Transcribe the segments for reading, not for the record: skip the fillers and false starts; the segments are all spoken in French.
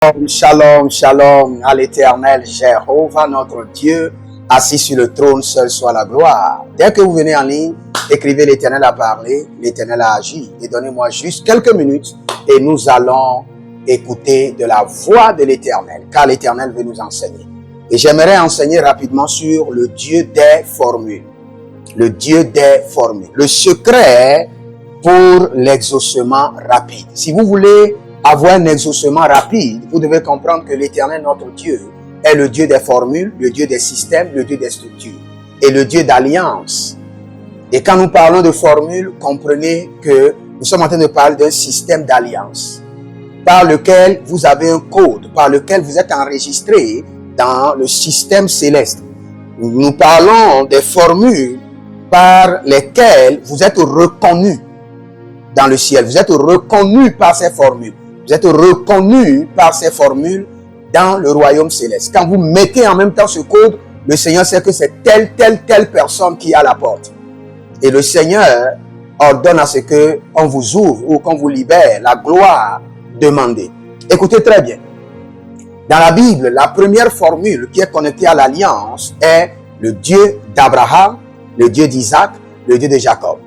Shalom, shalom à l'Éternel, Jéhovah, notre Dieu, assis sur le trône, seul soit la gloire. Dès que vous venez en ligne, écrivez l'Éternel a parlé, l'Éternel a agi. Et donnez-moi juste quelques minutes et nous allons écouter de la voix de l'Éternel, car l'Éternel veut nous enseigner. Et j'aimerais enseigner rapidement sur le Dieu des formules. Le Dieu des formules. Le secret pour l'exaucement rapide. Si vous voulez avoir un exaucement rapide, vous devez comprendre que l'Éternel, notre Dieu, est le Dieu des formules, le Dieu des systèmes, le Dieu des structures et le Dieu d'alliance. Et quand nous parlons de formules, comprenez que nous sommes en train de parler d'un système d'alliance par lequel vous avez un code, par lequel vous êtes enregistré dans le système céleste. Nous parlons des formules par lesquelles vous êtes reconnus dans le ciel. Vous êtes reconnus par ces formules. Vous êtes reconnus par ces formules dans le royaume céleste. Quand vous mettez en même temps ce code, le Seigneur sait que c'est telle personne qui est à la porte. Et le Seigneur ordonne à ce qu'on vous ouvre ou qu'on vous libère la gloire demandée. Écoutez très bien. Dans la Bible, la première formule qui est connectée à l'alliance est le Dieu d'Abraham, le Dieu d'Isaac, le Dieu de Jacob.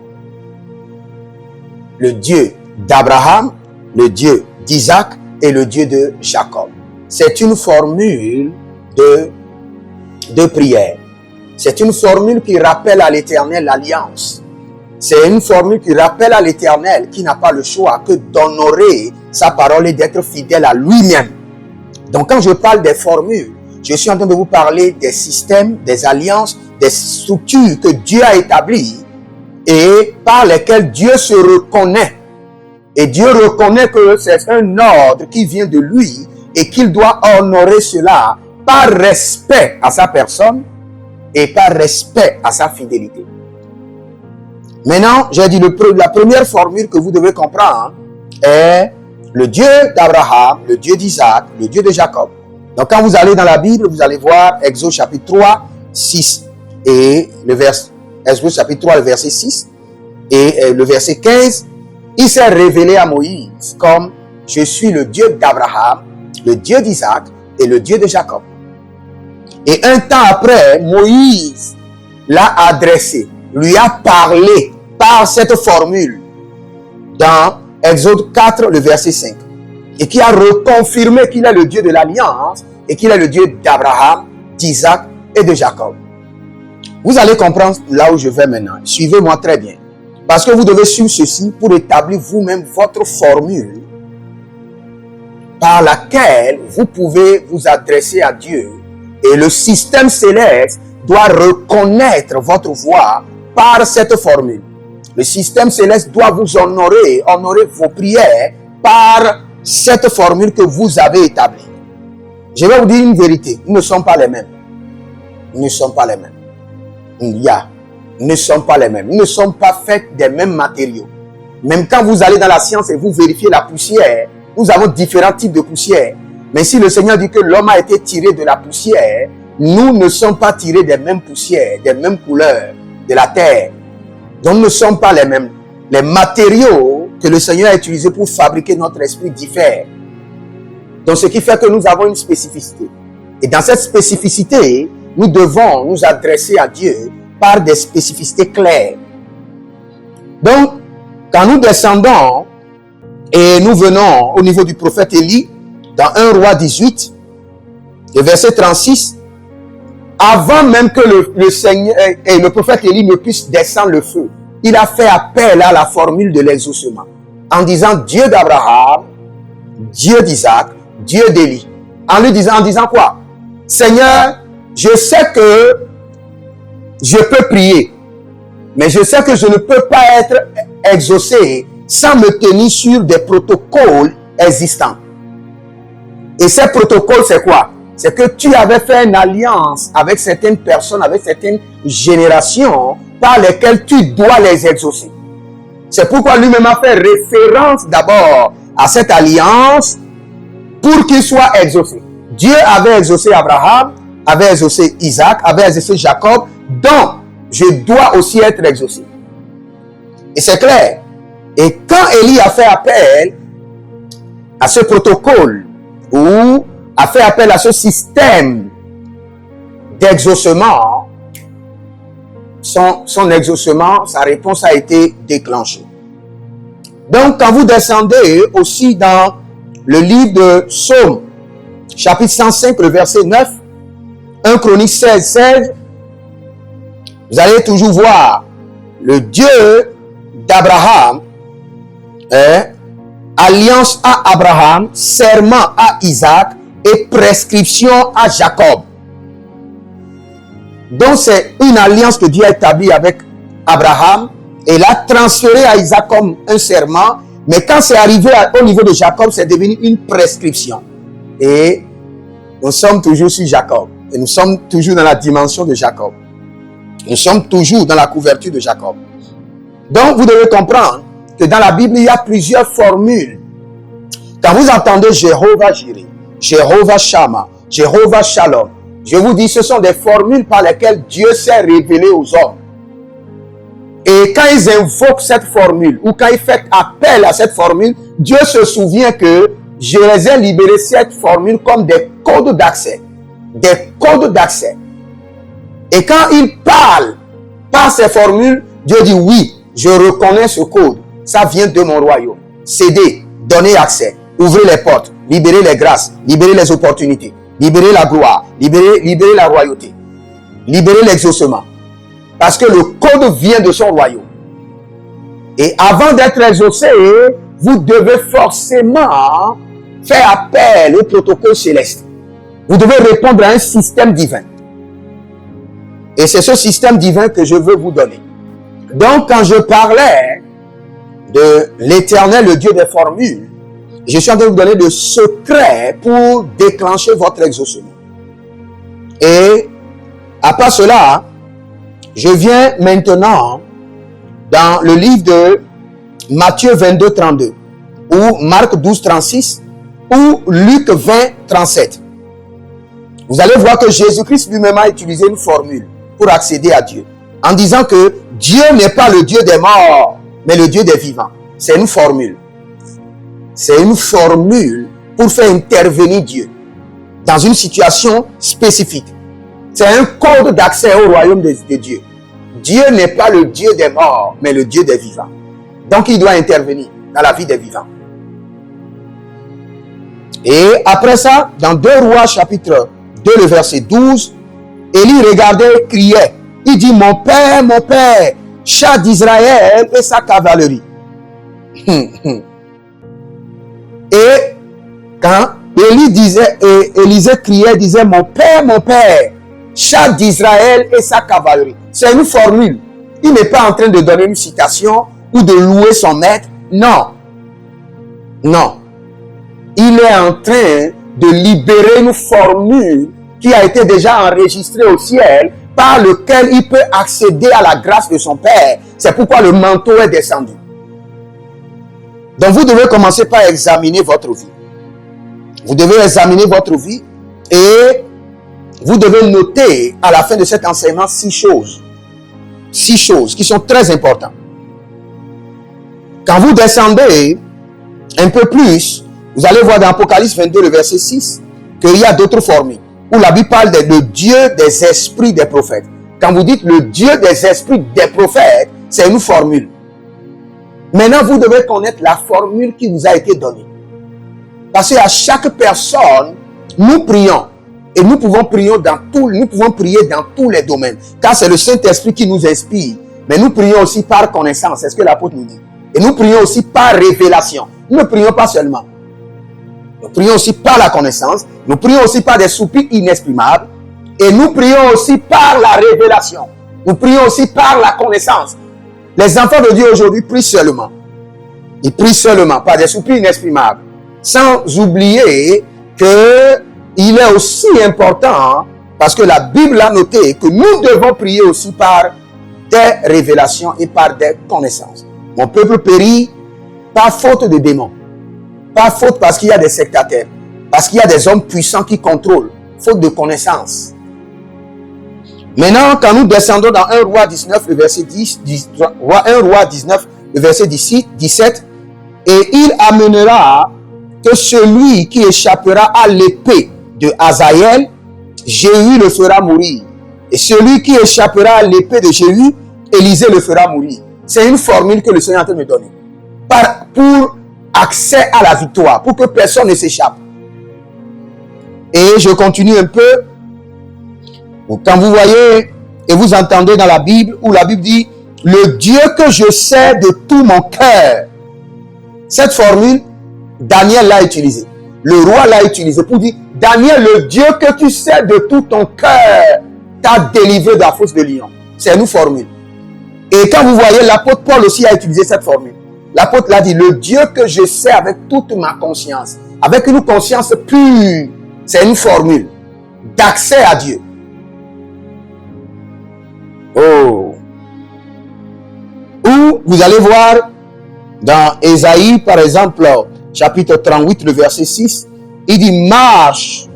Le Dieu d'Abraham, le Dieu d'Isaac et le Dieu de Jacob. C'est une formule de prière. C'est une formule qui rappelle à l'Éternel l'alliance. C'est une formule qui rappelle à l'Éternel qui n'a pas le choix que d'honorer sa parole et d'être fidèle à lui-même. Donc quand je parle des formules, je suis en train de vous parler des systèmes, des alliances, des structures que Dieu a établies et par lesquelles Dieu se reconnaît. Et Dieu reconnaît que c'est un ordre qui vient de lui et qu'il doit honorer cela par respect à sa personne et par respect à sa fidélité. Maintenant, j'ai dit la première formule que vous devez comprendre est le Dieu d'Abraham, le Dieu d'Isaac, le Dieu de Jacob. Donc quand vous allez dans la Bible, vous allez voir Exode chapitre 3, 6 et Exode chapitre 3, le verset 6 et le verset 15. Il s'est révélé à Moïse comme « Je suis le Dieu d'Abraham, le Dieu d'Isaac et le Dieu de Jacob ». Et un temps après, Moïse l'a adressé, lui a parlé par cette formule dans Exode 4, le verset 5. Et qui a reconfirmé qu'il est le Dieu de l'Alliance et qu'il est le Dieu d'Abraham, d'Isaac et de Jacob. Vous allez comprendre là où je vais maintenant. Suivez-moi très bien. Parce que vous devez suivre ceci pour établir vous-même votre formule par laquelle vous pouvez vous adresser à Dieu. Et le système céleste doit reconnaître votre voix par cette formule. Le système céleste doit vous honorer vos prières par cette formule que vous avez établie. Je vais vous dire une vérité. Nous ne sommes pas les mêmes. Nous ne sommes pas les mêmes. Nous ne sommes pas les mêmes. Nous ne sommes pas faits des mêmes matériaux. Même quand vous allez dans la science et vous vérifiez la poussière, nous avons différents types de poussière. Mais si le Seigneur dit que l'homme a été tiré de la poussière, nous ne sommes pas tirés des mêmes poussières, des mêmes couleurs de la terre. Donc nous ne sommes pas les mêmes. Les matériaux que le Seigneur a utilisés pour fabriquer notre esprit diffèrent. Donc ce qui fait que nous avons une spécificité. Et dans cette spécificité, nous devons nous adresser à Dieu par des spécificités claires. Donc, quand nous descendons et nous venons au niveau du prophète Élie, dans 1 Roi 18, le verset 36, avant même que le Seigneur et le prophète Élie ne puisse descendre le feu, il a fait appel à la formule de l'exaucement, en disant Dieu d'Abraham, Dieu d'Isaac, Dieu d'Élie. En disant quoi? Seigneur, je sais que je peux prier, mais je sais que je ne peux pas être exaucé sans me tenir sur des protocoles existants. Et ces protocoles, c'est quoi? C'est que tu avais fait une alliance avec certaines personnes, avec certaines générations par lesquelles tu dois les exaucer. C'est pourquoi lui-même a fait référence d'abord à cette alliance pour qu'il soit exaucé. Dieu avait exaucé Abraham, avait exaucé Isaac, avait exaucé Jacob, donc je dois aussi être exaucé. Et c'est clair. Et quand Élie a fait appel à ce protocole ou a fait appel à ce système d'exaucement, son exaucement, sa réponse a été déclenchée. Donc, quand vous descendez aussi dans le livre de Psaume, chapitre 105, le verset 9, 1 Chronique 16, 16, vous allez toujours voir le Dieu d'Abraham, alliance à Abraham, serment à Isaac et prescription à Jacob. Donc c'est une alliance que Dieu a établie avec Abraham et l'a transféré à Isaac comme un serment. Mais quand c'est arrivé au niveau de Jacob, c'est devenu une prescription. Et nous sommes toujours sur Jacob. Et nous sommes toujours dans la dimension de Jacob. Nous sommes toujours dans la couverture de Jacob. Donc vous devez comprendre que dans la Bible, il y a plusieurs formules. Quand vous entendez Jéhovah Jireh, Jéhovah Shammah, Jéhovah Shalom, je vous dis, ce sont des formules par lesquelles Dieu s'est révélé aux hommes. Et quand ils invoquent cette formule, ou quand ils font appel à cette formule, Dieu se souvient que je les ai libérés cette formule comme des codes d'accès. Des codes d'accès. Et quand ils parlent par ces formules, Dieu dit oui, je reconnais ce code. Ça vient de mon royaume. Cédez, donnez accès, ouvrez les portes, libérez les grâces, libérez les opportunités. Libérer la gloire, libérer la royauté, libérer l'exaucement. Parce que le code vient de son royaume. Et avant d'être exaucé, vous devez forcément faire appel au protocole céleste. Vous devez répondre à un système divin. Et c'est ce système divin que je veux vous donner. Donc, quand je parlais de l'Éternel, le Dieu des formules, je suis en train de vous donner des secrets pour déclencher votre exaucement. Et à part cela, je viens maintenant dans le livre de Matthieu 22, 32, ou Marc 12, 36, ou Luc 20, 37. Vous allez voir que Jésus-Christ lui-même a utilisé une formule pour accéder à Dieu, en disant que Dieu n'est pas le Dieu des morts, mais le Dieu des vivants. C'est une formule. C'est une formule pour faire intervenir Dieu dans une situation spécifique. C'est un code d'accès au royaume de Dieu. Dieu n'est pas le Dieu des morts, mais le Dieu des vivants. Donc, il doit intervenir dans la vie des vivants. Et après ça, dans 2 Rois, chapitre 2, le verset 12, Élie regardait et criait. Il dit, mon père, chat d'Israël et sa cavalerie. Et quand Élisée criait, disait, mon père, chat d'Israël et sa cavalerie. C'est une formule. Il n'est pas en train de donner une citation ou de louer son maître. Non. Non. Il est en train de libérer une formule qui a été déjà enregistrée au ciel par lequel il peut accéder à la grâce de son Père. C'est pourquoi le manteau est descendu. Donc vous devez commencer par examiner votre vie. Vous devez examiner votre vie et vous devez noter à la fin de cet enseignement 6 choses. 6 choses qui sont très importantes. Quand vous descendez un peu plus, vous allez voir dans Apocalypse 22, le verset 6, qu'il y a d'autres formules, où la Bible parle de Dieu des esprits des prophètes. Quand vous dites le Dieu des esprits des prophètes, c'est une formule. Maintenant, vous devez connaître la formule qui vous a été donnée. Parce qu'à chaque personne, nous prions. Et nous pouvons prier dans tous les domaines. Car c'est le Saint-Esprit qui nous inspire. Mais nous prions aussi par connaissance. C'est ce que l'apôtre nous dit. Et nous prions aussi par révélation. Nous ne prions pas seulement. Nous prions aussi par la connaissance. Nous prions aussi par des soupirs inexprimables. Et nous prions aussi par la révélation. Nous prions aussi par la connaissance. Les enfants de Dieu aujourd'hui prient seulement. Ils prient seulement par des soupirs inexprimables. Sans oublier que il est aussi important, parce que la Bible a noté que nous devons prier aussi par des révélations et par des connaissances. Mon peuple périt par faute de démons. Pas faute parce qu'il y a des sectataires. Parce qu'il y a des hommes puissants qui contrôlent. Faute de connaissance. Maintenant, quand nous descendons dans 1 Roi 19, le verset 1 Roi 19, le verset 17, et il amènera que celui qui échappera à l'épée de Hazaël, Jéhu le fera mourir. Et celui qui échappera à l'épée de Jéhu, Élisée le fera mourir. C'est une formule que le Seigneur est en train de me donner. Pour accès à la victoire, pour que personne ne s'échappe. Et je continue un peu. Quand vous voyez et vous entendez dans la Bible, où la Bible dit, le Dieu que je sais de tout mon cœur. Cette formule, Daniel l'a utilisée. Le roi l'a utilisée pour dire, Daniel, le Dieu que tu sais de tout ton cœur t'a délivré de la fosse de lion. C'est une formule. Et quand vous voyez, l'apôtre Paul aussi a utilisé cette formule. L'apôtre l'a dit, le Dieu que je sais avec toute ma conscience, avec une conscience pure, c'est une formule d'accès à Dieu. Oh. Ou vous allez voir dans Ésaïe, par exemple, chapitre 38, le verset 6, il dit une marche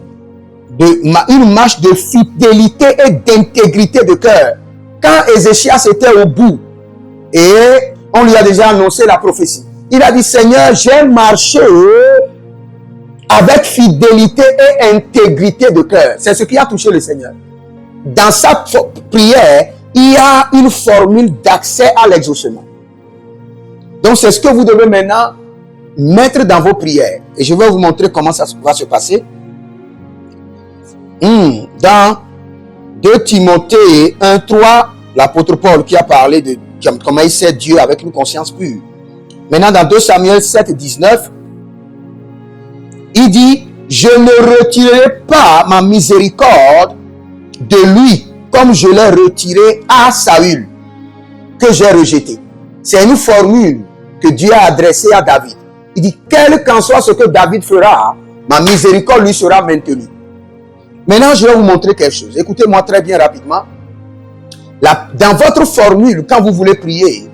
de fidélité et d'intégrité de cœur. Quand Ézéchias était au bout et on lui a déjà annoncé la prophétie, il a dit, Seigneur, j'ai marché avec fidélité et intégrité de cœur. C'est ce qui a touché le Seigneur. Dans sa prière, il y a une formule d'accès à l'exaucement. Donc, c'est ce que vous devez maintenant mettre dans vos prières. Et je vais vous montrer comment ça va se passer. Dans 2 Timothée 1:3, l'apôtre Paul qui a parlé de comment il sait Dieu avec une conscience pure. Maintenant, dans 2 Samuel 7:19, il dit, je ne retirerai pas ma miséricorde de lui comme je l'ai retiré à Saül, que j'ai rejeté. C'est une formule que Dieu a adressée à David. Il dit, quel qu'en soit ce que David fera, ma miséricorde lui sera maintenue. Maintenant, je vais vous montrer quelque chose. Écoutez-moi très bien rapidement. Dans votre formule, quand vous voulez prier,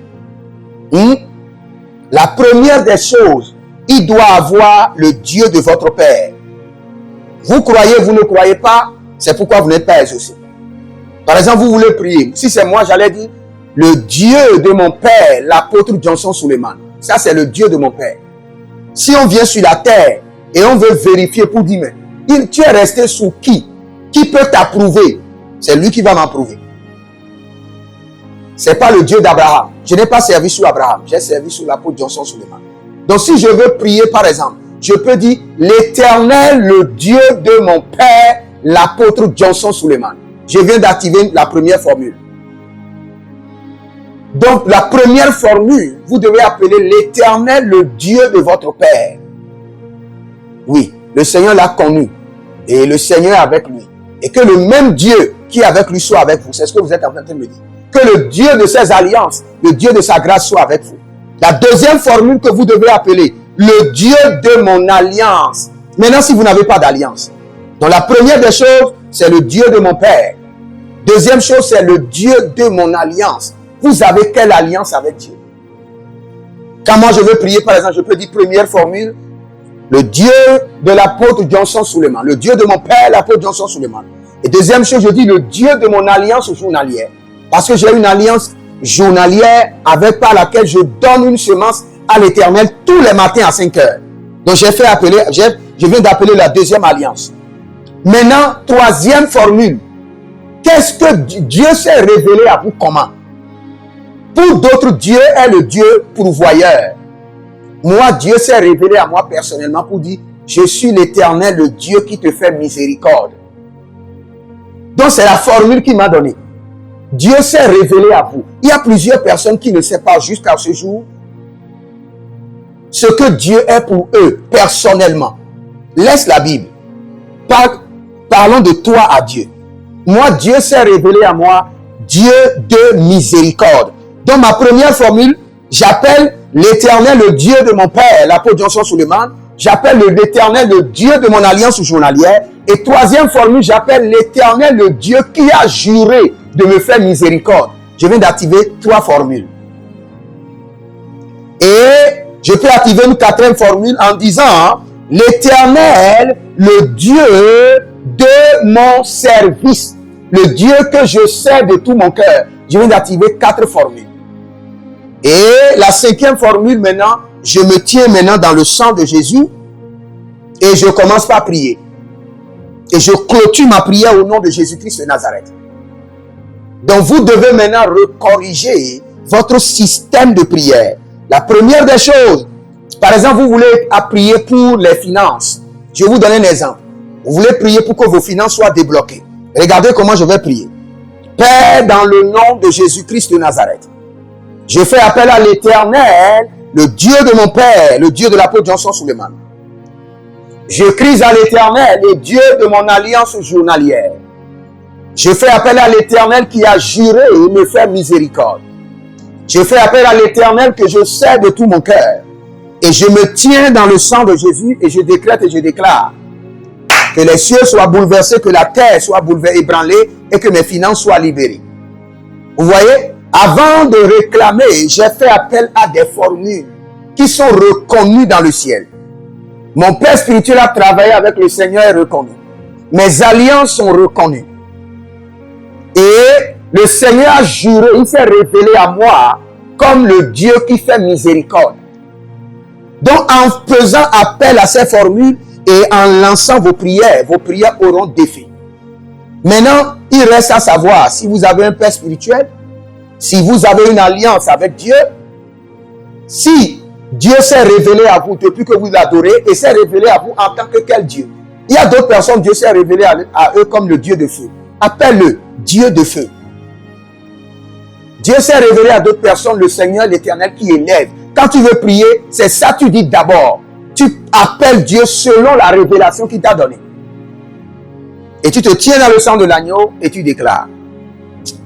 la première des choses, il doit avoir le Dieu de votre Père. Vous croyez, vous ne croyez pas, c'est pourquoi vous n'êtes pas exaucé. Par exemple, vous voulez prier. Si c'est moi, j'allais dire, le Dieu de mon Père, l'apôtre Johnson Suleiman. Ça, c'est le Dieu de mon Père. Si on vient sur la terre et on veut vérifier pour dire, mais tu es resté sous qui? Qui peut t'approuver? C'est lui qui va m'approuver. Ce n'est pas le Dieu d'Abraham. Je n'ai pas servi sous Abraham. J'ai servi sous l'apôtre Johnson Suleiman. Donc, si je veux prier, par exemple, je peux dire, l'Éternel, le Dieu de mon Père, l'apôtre Johnson Suleiman. Je viens d'activer la première formule. Donc, la première formule, vous devez appeler l'Éternel, le Dieu de votre Père. Oui, le Seigneur l'a connu. Et le Seigneur est avec lui. Et que le même Dieu qui est avec lui soit avec vous. C'est ce que vous êtes en train de me dire. Que le Dieu de ses alliances, le Dieu de sa grâce soit avec vous. La deuxième formule que vous devez appeler, le Dieu de mon alliance. Maintenant, si vous n'avez pas d'alliance. Donc, la première des choses, c'est le Dieu de mon Père. Deuxième chose, c'est le Dieu de mon alliance. Vous avez quelle alliance avec Dieu? Quand moi je veux prier, par exemple, je peux dire première formule, le Dieu de l'apôtre Johnson Suleiman, le Dieu de mon Père, l'apôtre Johnson Suleiman. Et deuxième chose, je dis le Dieu de mon alliance journalière. Parce que j'ai une alliance journalière par laquelle je donne une semence à l'Éternel tous les matins à 5 heures. Donc je viens d'appeler la deuxième alliance. Maintenant, troisième formule. Qu'est-ce que Dieu s'est révélé à vous comment? Pour d'autres, Dieu est le Dieu pourvoyeur. Moi, Dieu s'est révélé à moi personnellement pour dire, je suis l'Éternel, le Dieu qui te fait miséricorde. Donc, c'est la formule qu'il m'a donnée. Dieu s'est révélé à vous. Il y a plusieurs personnes qui ne savent pas jusqu'à ce jour ce que Dieu est pour eux, personnellement. Laisse la Bible. Parlons de toi à Dieu. Moi, Dieu s'est révélé à moi, Dieu de miséricorde. Donc, ma première formule, j'appelle l'Éternel, le Dieu de mon Père, l'apôtre Johnson Suleiman. J'appelle l'Éternel, le Dieu de mon alliance journalière. Et troisième formule, j'appelle l'Éternel, le Dieu qui a juré de me faire miséricorde. Je viens d'activer 3 formules. Et je peux activer une 4e formule en disant, l'Éternel, le Dieu de mon service. Le Dieu que je sais de tout mon cœur. Je viens d'activer 4 formules. Et la 5e formule maintenant, je me tiens maintenant dans le sang de Jésus Et je commence par prier. Et je clôture ma prière au nom de Jésus-Christ de Nazareth. Donc vous devez maintenant recorriger votre système de prière. La première des choses, par exemple, vous voulez prier pour les finances. Je vais vous donner un exemple. Vous voulez prier pour que vos finances soient débloquées. Regardez comment je vais prier. Père, dans le nom de Jésus-Christ de Nazareth, je fais appel à l'Éternel, le Dieu de mon Père, le Dieu de l'apôtre Johnson Suleiman. Je crie à l'Éternel, le Dieu de mon alliance journalière. Je fais appel à l'Éternel qui a juré me faire miséricorde. Je fais appel à l'Éternel que je sais de tout mon cœur. Et je me tiens dans le sang de Jésus et je décrète et je déclare que les cieux soient bouleversés, que la terre soit ébranlée et que mes finances soient libérées. Vous voyez, avant de réclamer, j'ai fait appel à des formules qui sont reconnues dans le ciel. Mon Père spirituel a travaillé avec le Seigneur et reconnu. Mes alliances sont reconnues. Et le Seigneur a juré, il s'est révélé à moi comme le Dieu qui fait miséricorde. Donc, en faisant appel à ces formules et en lançant vos prières auront d'effet. Maintenant, il reste à savoir si vous avez un Père spirituel, si vous avez une alliance avec Dieu, si Dieu s'est révélé à vous depuis que vous l'adorez et s'est révélé à vous en tant que quel Dieu. Il y a d'autres personnes, Dieu s'est révélé à eux comme le Dieu de feu. Appelle-le Dieu de feu. Dieu s'est révélé à d'autres personnes, le Seigneur, l'Éternel qui élève. Quand tu veux prier, c'est ça tu dis d'abord. Tu appelles Dieu selon la révélation qu'il t'a donnée. Et tu te tiens dans le sang de l'agneau et tu déclares.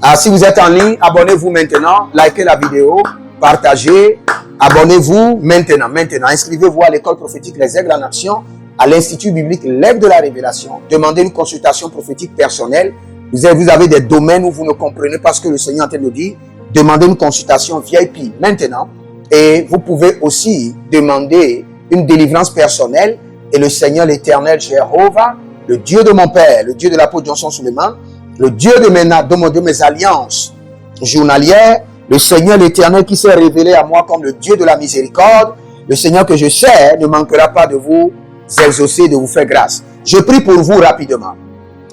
Alors, si vous êtes en ligne, abonnez-vous maintenant, likez la vidéo, partagez, abonnez-vous maintenant. Inscrivez-vous à l'école prophétique Les Aigles en Action, à l'Institut biblique L'Aigle de la Révélation. Demandez une consultation prophétique personnelle. Vous avez des domaines où vous ne comprenez pas ce que le Seigneur est en train de dire. Demandez une consultation VIP maintenant. Et vous pouvez aussi demander une délivrance personnelle. Et le Seigneur, l'Éternel, Jéhovah, le Dieu de mon Père, le Dieu de l'apôtre Johnson Suleiman, le Dieu de mes alliances journalières, le Seigneur, l'Éternel qui s'est révélé à moi comme le Dieu de la miséricorde, le Seigneur que je sais ne manquera pas de vous exaucer, de vous faire grâce. Je prie pour vous rapidement.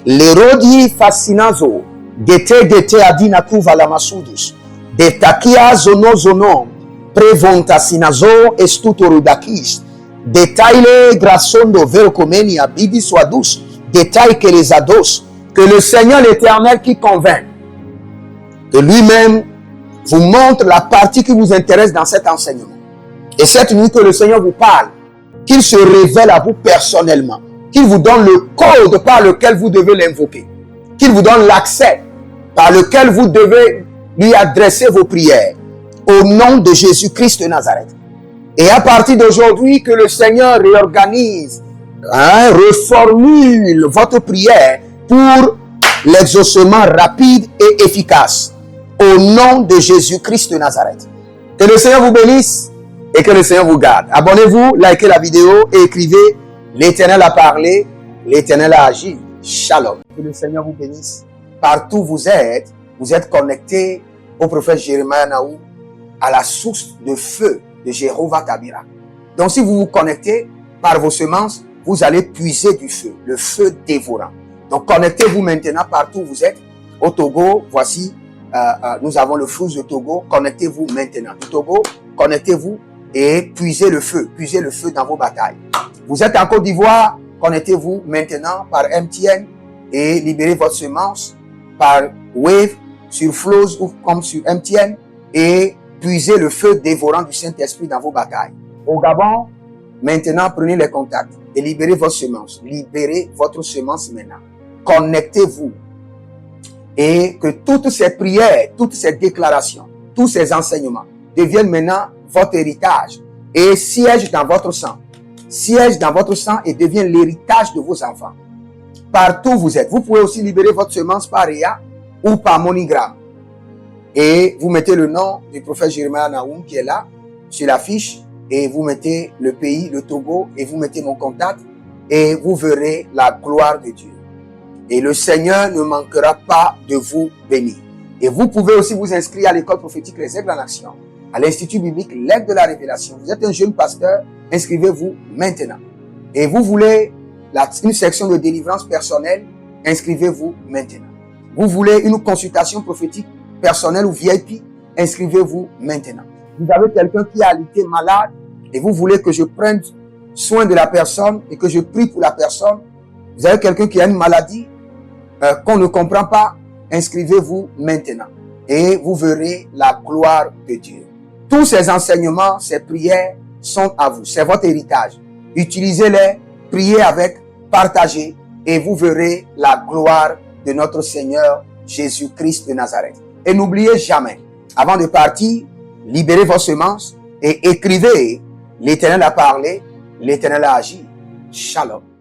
L'érodi fascinazo, gete adina kuva la masudus, de takia zono, prevontasinazo estutorudakis, détaille grassondo verocomenia bibi soadus, détaille que les ados, que le Seigneur l'Éternel qui convainc, que lui-même vous montre la partie qui vous intéresse dans cet enseignement. Et cette nuit que le Seigneur vous parle, qu'il se révèle à vous personnellement, qu'il vous donne le code par lequel vous devez l'invoquer, qu'il vous donne l'accès par lequel vous devez lui adresser vos prières, au nom de Jésus-Christ de Nazareth. Et à partir d'aujourd'hui, que le Seigneur réorganise, reformule votre prière pour l'exaucement rapide et efficace. Au nom de Jésus-Christ de Nazareth. Que le Seigneur vous bénisse et que le Seigneur vous garde. Abonnez-vous, likez la vidéo et écrivez « L'Éternel a parlé, l'Éternel a agi. Shalom ». Que le Seigneur vous bénisse. Partout où vous êtes connectés au prophète Jérémie Naou, à la source de feu de Jéhovah Tabira. Donc si vous vous connectez par vos semences, vous allez puiser du feu, le feu dévorant. Donc connectez-vous maintenant partout où vous êtes. Au Togo, voici, nous avons le flux de Togo. Connectez-vous maintenant. Du Togo, connectez-vous et puisez le feu dans vos batailles. Vous êtes en Côte d'Ivoire, connectez-vous maintenant par MTN et libérez votre semence par Wave sur Flows ou comme sur MTN et puisez le feu dévorant du Saint-Esprit dans vos batailles. Au Gabon, maintenant prenez les contacts et libérez votre semence. Libérez votre semence maintenant. Connectez-vous. Et que toutes ces prières, toutes ces déclarations, tous ces enseignements deviennent maintenant votre héritage et siègent dans votre sang. Siègent dans votre sang et deviennent l'héritage de vos enfants. Partout où vous êtes. Vous pouvez aussi libérer votre semence par Réa ou par MoneyGram. Et vous mettez le nom du prophète Jérémie Naoum qui est là, sur la fiche, et vous mettez le pays, le Togo, et vous mettez mon contact, et vous verrez la gloire de Dieu. Et le Seigneur ne manquera pas de vous bénir. Et vous pouvez aussi vous inscrire à l'école prophétique Les Aigles en Action, à l'Institut biblique L'Aigle de la Révélation. Vous êtes un jeune pasteur, inscrivez-vous maintenant. Et vous voulez une section de délivrance personnelle, inscrivez-vous maintenant. Vous voulez une consultation prophétique personnelle ou VIP, inscrivez-vous maintenant. Vous avez quelqu'un qui a été malade et vous voulez que je prenne soin de la personne et que je prie pour la personne. Vous avez quelqu'un qui a une maladie qu'on ne comprend pas, inscrivez-vous maintenant et vous verrez la gloire de Dieu. Tous ces enseignements, ces prières sont à vous. C'est votre héritage. Utilisez-les, priez avec, partagez et vous verrez la gloire de notre Seigneur Jésus-Christ de Nazareth. Et n'oubliez jamais, avant de partir, libérez vos semences et écrivez: l'Éternel a parlé, l'Éternel a agi. Shalom.